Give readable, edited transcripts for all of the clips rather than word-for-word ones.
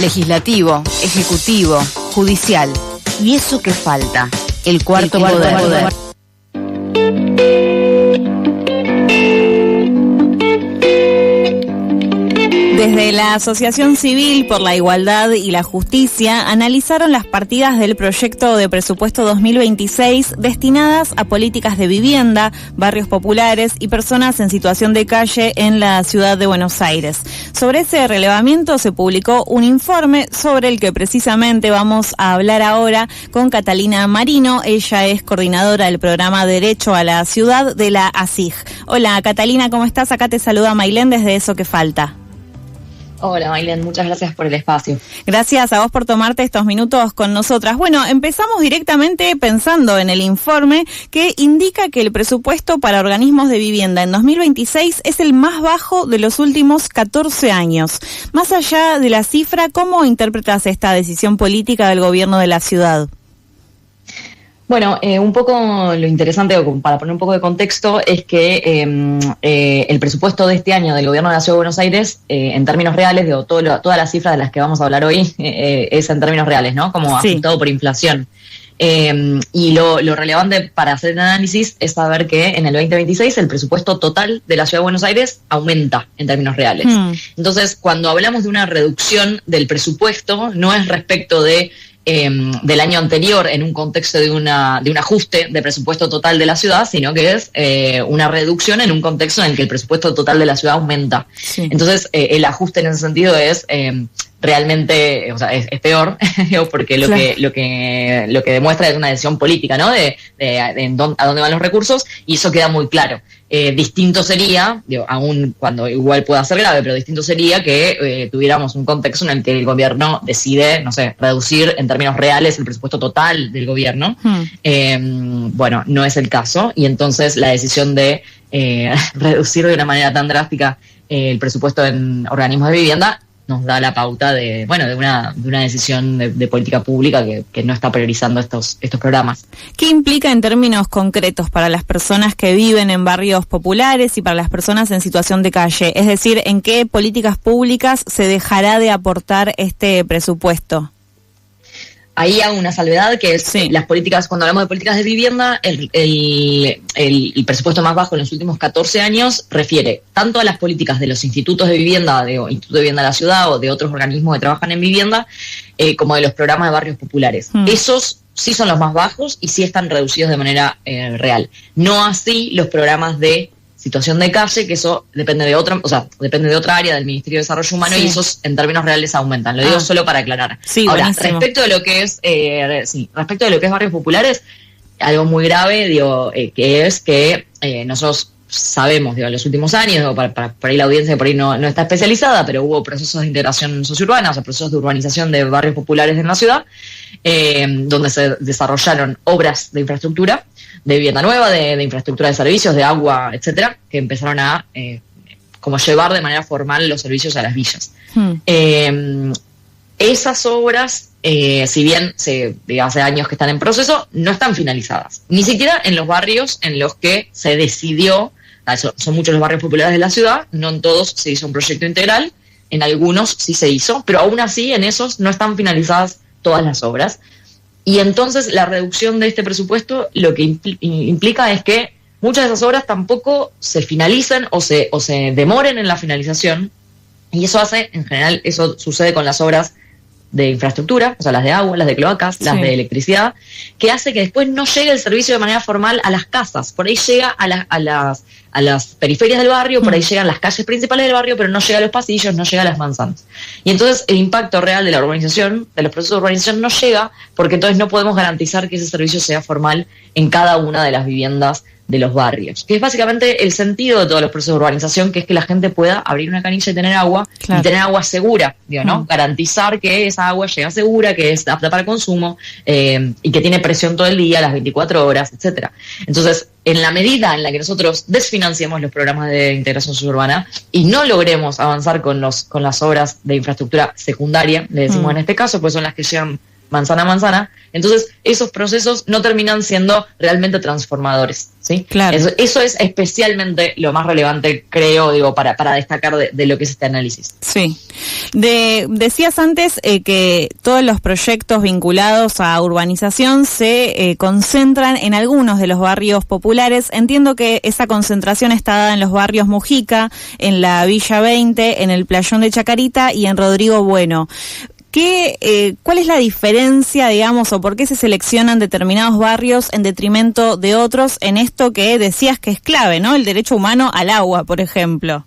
Legislativo, ejecutivo, judicial. ¿Y eso qué falta? El cuarto poder. Desde la Asociación Civil por la Igualdad y la Justicia analizaron las partidas del proyecto de presupuesto 2026 destinadas a políticas de vivienda, barrios populares y personas en situación de calle en la ciudad de Buenos Aires. Sobre ese relevamiento se publicó un informe sobre el que precisamente vamos a hablar ahora con Catalina Marino. Ella es coordinadora del programa Derecho a la Ciudad de la ASIG. Hola Catalina, ¿cómo estás? Acá te saluda Mailén desde Eso que Falta. Hola Mailén, muchas gracias por el espacio. Gracias a vos por tomarte estos minutos con nosotras. Bueno, empezamos directamente pensando en el informe que indica que el presupuesto para organismos de vivienda en 2026 es el más bajo de los últimos 14 años. Más allá de la cifra, ¿cómo interpretas esta decisión política del gobierno de la ciudad? Bueno, un poco lo interesante, para poner un poco de contexto, es que el presupuesto de este año del gobierno de la Ciudad de Buenos Aires, en términos reales, digo, todas las cifras de las que vamos a hablar hoy, es en términos reales, ¿no? Como ajustado por inflación. Y lo relevante para hacer el análisis es saber que en el 2026 el presupuesto total de la Ciudad de Buenos Aires aumenta en términos reales. Entonces, cuando hablamos de una reducción del presupuesto, no es respecto del año anterior en un contexto de un ajuste de presupuesto total de la ciudad, sino que es una reducción en un contexto en el que el presupuesto total de la ciudad aumenta. Sí. Entonces, el ajuste en ese sentido es realmente, o sea, es peor, porque lo que demuestra es una decisión política, ¿no? De a dónde van los recursos, y eso queda muy claro. Distinto sería, aún cuando igual pueda ser grave, pero distinto sería que tuviéramos un contexto en el que el gobierno decide, no sé, reducir en términos reales el presupuesto total del gobierno. Bueno, no es el caso, y entonces la decisión de reducir de una manera tan drástica el presupuesto en organismos de vivienda nos da la pauta de una decisión de política pública que no está priorizando estos programas. ¿Qué implica en términos concretos para las personas que viven en barrios populares y para las personas en situación de calle? Es decir, ¿en qué políticas públicas se dejará de aportar este presupuesto? Ahí hago una salvedad, que es las políticas, cuando hablamos de políticas de vivienda, el presupuesto más bajo en los últimos 14 años refiere tanto a las políticas de los institutos de vivienda, de Instituto de Vivienda de la Ciudad o de otros organismos que trabajan en vivienda, como de los programas de barrios populares. Esos sí son los más bajos y sí están reducidos de manera real. No así los programas de situación de calle, que eso depende de otra área del Ministerio de Desarrollo Humano, y esos en términos reales aumentan. Lo digo solo para aclarar. Sí, ahora, buenísimo. respecto de lo que es barrios populares, algo muy grave, que es que nosotros sabemos, en los últimos años, para ahí la audiencia por ahí no está especializada, pero hubo procesos de integración sociourbana, o sea, procesos de urbanización de barrios populares en la ciudad, donde se desarrollaron obras de infraestructura, de vivienda nueva, de infraestructura de servicios, de agua, etcétera, que empezaron a como llevar de manera formal los servicios a las villas. Esas obras, si bien hace años que están en proceso, no están finalizadas. Ni siquiera en los barrios en los que se decidió, son muchos los barrios populares de la ciudad, no en todos se hizo un proyecto integral, en algunos sí se hizo, pero aún así en esos no están finalizadas todas las obras. Y entonces la reducción de este presupuesto lo que implica es que muchas de esas obras tampoco se finalicen o se demoren en la finalización, y eso en general, eso sucede con las obras de infraestructura, o sea, las de agua, las de cloacas, las de electricidad, que hace que después no llegue el servicio de manera formal a las casas. Por ahí llega a las periferias del barrio, por ahí llegan las calles principales del barrio, pero no llega a los pasillos, no llega a las manzanas. Y entonces el impacto real de la urbanización, de los procesos de urbanización, no llega, porque entonces no podemos garantizar que ese servicio sea formal en cada una de las viviendas de los barrios, que es básicamente el sentido de todos los procesos de urbanización, que es que la gente pueda abrir una canilla y tener agua, y tener agua segura, ¿no? Garantizar que esa agua llega segura, que es apta para consumo, y que tiene presión todo el día, las 24 horas, etcétera. Entonces, en la medida en la que nosotros desfinanciemos los programas de integración suburbana y no logremos avanzar con las obras de infraestructura secundaria, le decimos en este caso, pues son las que llegan manzana a manzana, entonces esos procesos no terminan siendo realmente transformadores, ¿sí? Claro. Eso es especialmente lo más relevante, creo, para destacar de lo que es este análisis. Sí. Decías antes que todos los proyectos vinculados a urbanización se concentran en algunos de los barrios populares. Entiendo que esa concentración está dada en los barrios Mujica, en la Villa 20, en el Playón de Chacarita y en Rodrigo Bueno. ¿Cuál es la diferencia, digamos, o por qué se seleccionan determinados barrios en detrimento de otros en esto que decías que es clave, ¿no? El derecho humano al agua, por ejemplo.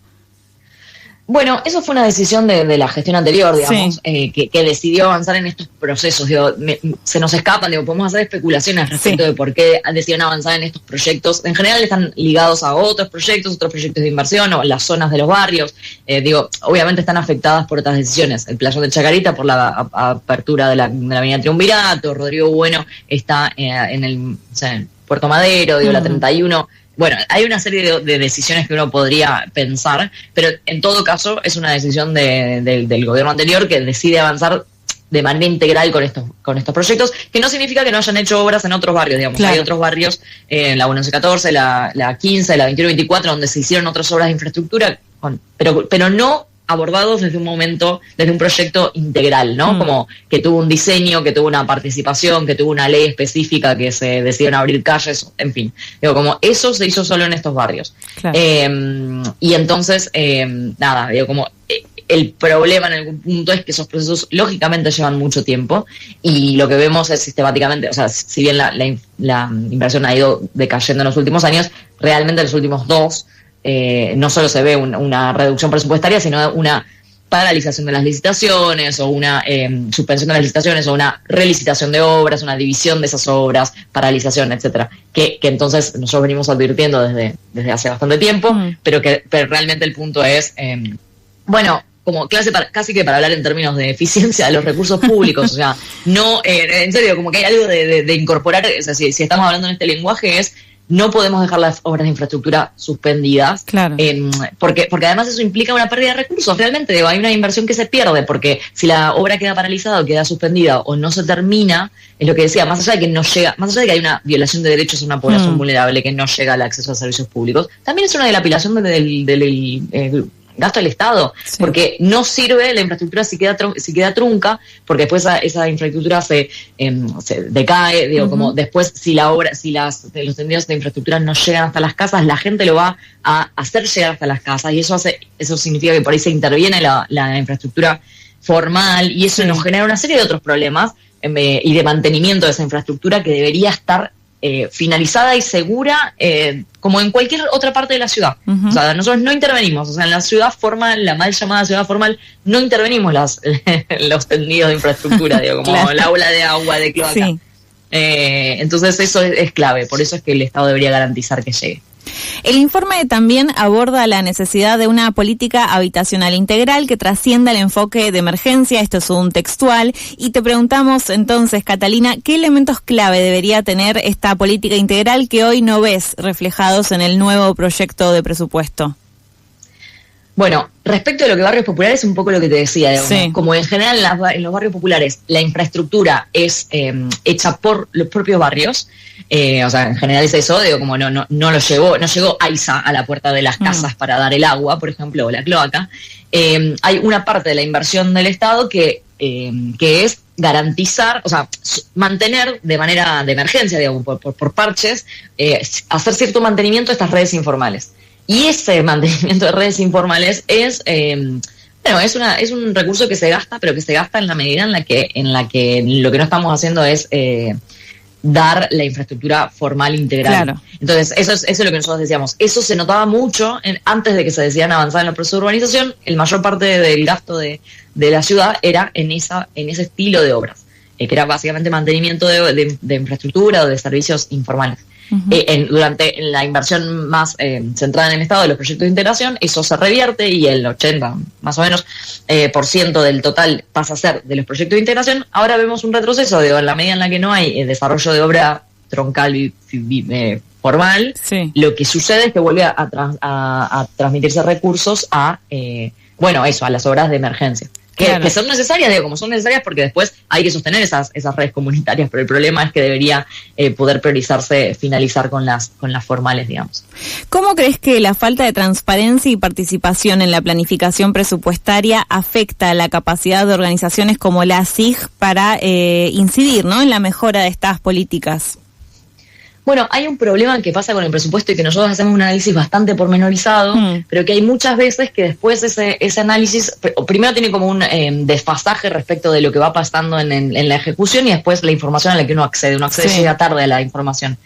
Bueno, eso fue una decisión de la gestión anterior, digamos, que decidió avanzar en estos procesos. Se nos escapan, podemos hacer especulaciones respecto de por qué decidieron avanzar en estos proyectos. En general están ligados a otros proyectos de inversión o las zonas de los barrios. Obviamente están afectadas por otras decisiones. El Playón de Chacarita por la apertura de la avenida Triunvirato, Rodrigo Bueno está en el Puerto Madero, la 31. Bueno, hay una serie de decisiones que uno podría pensar, pero en todo caso es una decisión del gobierno anterior que decide avanzar de manera integral con estos proyectos, que no significa que no hayan hecho obras en otros barrios, digamos. Claro. Hay otros barrios, la 1114, la 15, la 21-24, donde se hicieron otras obras de infraestructura, pero no abordados desde un proyecto integral, ¿no? Como que tuvo un diseño, que tuvo una participación, que tuvo una ley específica, que se decidieron abrir calles, en fin. Como eso se hizo solo en estos barrios. Claro. Y entonces, el problema en algún punto es que esos procesos lógicamente llevan mucho tiempo y lo que vemos es sistemáticamente, o sea, si bien la inversión ha ido decayendo en los últimos años, realmente en los últimos dos no solo se ve una reducción presupuestaria, sino una paralización de las licitaciones o una suspensión de las licitaciones o una relicitación de obras, una división de esas obras, paralización, etcétera, que entonces nosotros venimos advirtiendo desde hace bastante tiempo, pero realmente el punto es, como casi que para hablar en términos de eficiencia de los recursos públicos, o sea, no, en serio, como que hay algo de incorporar, o sea, si estamos hablando en este lenguaje es, no podemos dejar las obras de infraestructura suspendidas, claro. Porque además eso implica una pérdida de recursos, realmente, hay una inversión que se pierde, porque si la obra queda paralizada o queda suspendida o no se termina, es lo que decía, más allá de que no llega, más allá de que hay una violación de derechos a una población vulnerable que no llega al acceso a servicios públicos, también es una dilapidación del gasto del Estado, porque no sirve la infraestructura si queda trunca, porque después esa infraestructura se decae, como después si los tendidos de infraestructura no llegan hasta las casas, la gente lo va a hacer llegar hasta las casas y eso significa que por ahí se interviene la infraestructura formal y eso nos genera una serie de otros problemas y de mantenimiento de esa infraestructura que debería estar finalizada y segura como en cualquier otra parte de la ciudad. O sea, nosotros no intervenimos, o sea, en la ciudad formal, la mal llamada ciudad formal, no intervenimos los tendidos de infraestructura, como claro. El aula de agua, de cloaca. Sí. Entonces eso es clave, por eso es que el Estado debería garantizar que llegue. El informe también aborda la necesidad de una política habitacional integral que trascienda el enfoque de emergencia, esto es un textual, y te preguntamos entonces, Catalina, ¿qué elementos clave debería tener esta política integral que hoy no ves reflejados en el nuevo proyecto de presupuesto? Bueno, respecto de lo que barrios populares, un poco lo que te decía, como en general en los barrios populares la infraestructura es hecha por los propios barrios, o sea, en general es eso, como no llegó AISA a la puerta de las casas para dar el agua, por ejemplo, o la cloaca. Hay una parte de la inversión del Estado que es garantizar, o sea, mantener de manera de emergencia, por parches, hacer cierto mantenimiento de estas redes informales. Y ese mantenimiento de redes informales es un recurso que se gasta, pero que se gasta en la medida en la que lo que no estamos haciendo es dar la infraestructura formal integral. Claro. Entonces, eso es lo que nosotros decíamos. Eso se notaba mucho antes de que se decidieran avanzar en el proceso de urbanización. El mayor parte del gasto de la ciudad era en ese estilo de obras, que era básicamente mantenimiento de infraestructura o de servicios informales. Durante la inversión más centrada en el Estado de los proyectos de integración, eso se revierte y el 80 más o menos % del total pasa a ser de los proyectos de integración. Ahora vemos un retroceso, en la medida en la que no hay desarrollo de obra troncal y formal, lo que sucede es que vuelve a transmitirse recursos a las obras de emergencia, que son necesarias, digo, como son necesarias porque después hay que sostener esas redes comunitarias, pero el problema es que debería poder priorizarse, finalizar con las formales, digamos. ¿Cómo crees que la falta de transparencia y participación en la planificación presupuestaria afecta a la capacidad de organizaciones como la SIG para incidir, ¿no?, en la mejora de estas políticas? Bueno, hay un problema que pasa con el presupuesto y que nosotros hacemos un análisis bastante pormenorizado, pero que hay muchas veces que después ese análisis primero tiene como un desfasaje respecto de lo que va pasando en la ejecución y después la información a la que uno accede. Uno accede llega tarde a la información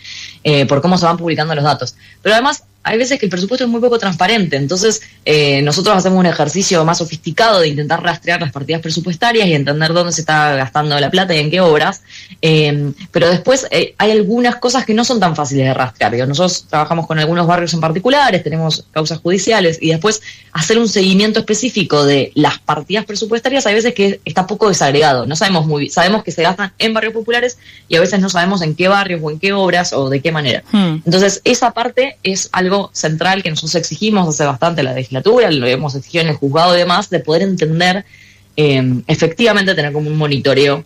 por cómo se van publicando los datos. Pero además hay veces que el presupuesto es muy poco transparente, entonces nosotros hacemos un ejercicio más sofisticado de intentar rastrear las partidas presupuestarias y entender dónde se está gastando la plata y en qué obras, pero después hay algunas cosas que no son tan fáciles de rastrear. Nosotros trabajamos con algunos barrios en particulares, tenemos causas judiciales y después hacer un seguimiento específico de las partidas presupuestarias hay veces que está poco desagregado, no sabemos sabemos que se gastan en barrios populares y a veces no sabemos en qué barrios o en qué obras o de qué manera. Entonces esa parte es algo central que nosotros exigimos hace bastante la legislatura, lo hemos exigido en el juzgado y demás, de poder entender efectivamente tener como un monitoreo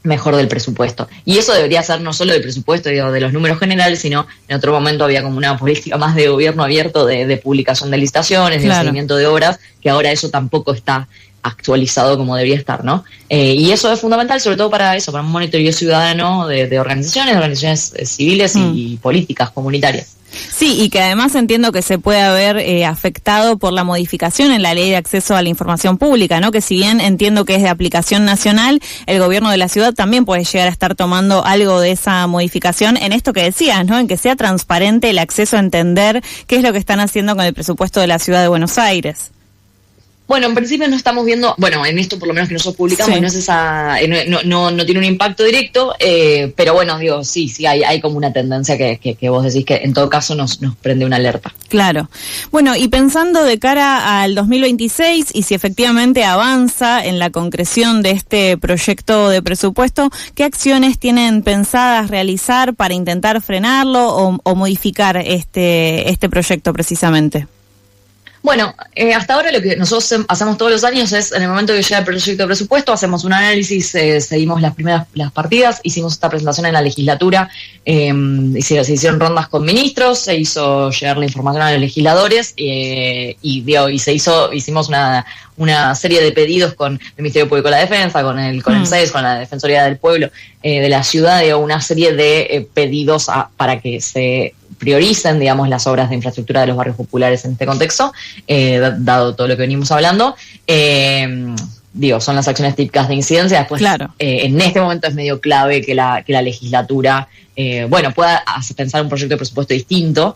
mejor del presupuesto. Y eso debería ser no solo del presupuesto, digo, de los números generales, sino en otro momento había como una política más de gobierno abierto de publicación de licitaciones, de seguimiento de obras, que ahora eso tampoco está actualizado como debería estar, ¿no? Y eso es fundamental, sobre todo para eso, para un monitoreo ciudadano de organizaciones civiles y políticas comunitarias. Sí, y que además entiendo que se puede haber afectado por la modificación en la Ley de Acceso a la Información Pública, ¿no? Que si bien entiendo que es de aplicación nacional, el gobierno de la ciudad también puede llegar a estar tomando algo de esa modificación en esto que decías, ¿no? En que sea transparente el acceso a entender qué es lo que están haciendo con el presupuesto de la ciudad de Buenos Aires. Bueno, en principio no estamos viendo, bueno, en esto por lo menos que nosotros publicamos, no es esa, no tiene un impacto directo, pero bueno, digo, sí, hay como una tendencia que vos decís que en todo caso nos prende una alerta. Claro. Bueno, y pensando de cara al 2026 y si efectivamente avanza en la concreción de este proyecto de presupuesto, ¿qué acciones tienen pensadas realizar para intentar frenarlo o modificar este proyecto precisamente? Bueno, hasta ahora lo que nosotros hacemos todos los años es, en el momento que llega el proyecto de presupuesto, hacemos un análisis, seguimos las partidas, hicimos esta presentación en la legislatura, se hicieron rondas con ministros, se hizo llegar la información a los legisladores hicimos una serie de pedidos con el Ministerio Público de la Defensa, con el CES, con la Defensoría del Pueblo de la ciudad, una serie de pedidos para que se prioricen, digamos, las obras de infraestructura de los barrios populares en este contexto, dado todo lo que venimos hablando. Son las acciones típicas de incidencia. Después, en este momento es medio clave que la legislatura pueda pensar un proyecto de presupuesto distinto,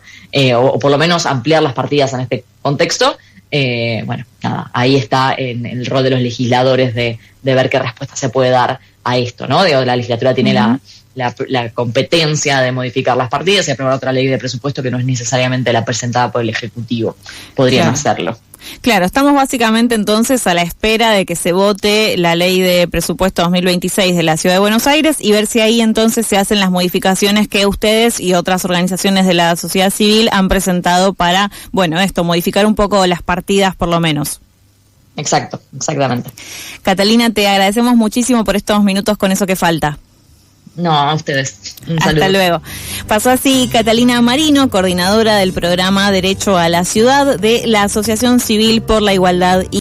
o por lo menos ampliar las partidas en este contexto. Ahí está en el rol de los legisladores de ver qué respuesta se puede dar a esto, ¿no? La legislatura tiene la competencia de modificar las partidas y aprobar otra ley de presupuesto que no es necesariamente la presentada por el Ejecutivo. Podrían hacerlo. Claro, estamos básicamente entonces a la espera de que se vote la ley de presupuesto 2026 de la Ciudad de Buenos Aires y ver si ahí entonces se hacen las modificaciones que ustedes y otras organizaciones de la sociedad civil han presentado para, modificar un poco las partidas por lo menos. Exactamente. Catalina, te agradecemos muchísimo por estos minutos con Eso que Falta. No, a ustedes. Un saludo. Hasta luego. Pasó así Catalina Marino, coordinadora del programa Derecho a la Ciudad de la Asociación Civil por la Igualdad y